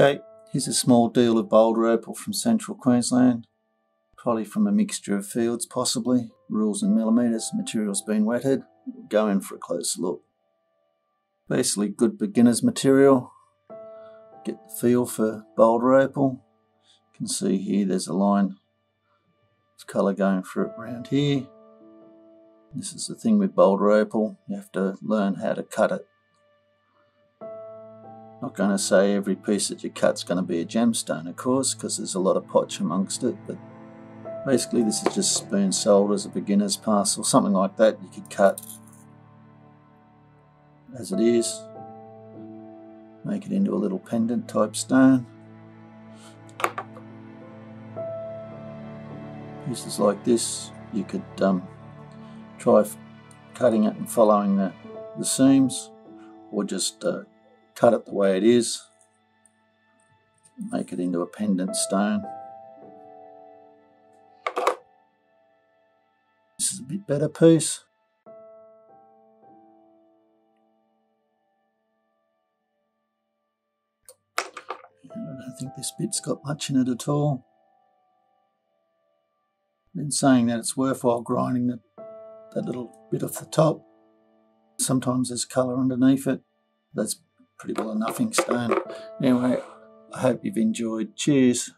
Okay, here's a small deal of Boulder Opal from central Queensland. Probably from a mixture of fields, possibly. Rules in millimetres, material's been wetted. We'll go in for a closer look. Basically good beginner's material. Get the feel for Boulder Opal. You can see here there's a line of colour going through it around here. This is the thing with Boulder Opal, you have to learn how to cut it. Not going to say every piece that you cut's going to be a gemstone, of course, because there's a lot of potch amongst it, but basically this is just been sold as a beginner's parcel, something like that. You could cut as it is, make it into a little pendant type stone. Pieces like this, you could try cutting it and following the seams, or just cut it the way it is, make it into a pendant stone. This is a bit better piece. I don't think this bit's got much in it at all. In saying that, it's worthwhile grinding that little bit off the top. Sometimes there's colour underneath it. That's pretty well a nothing stone. Anyway, I hope you've enjoyed. Cheers.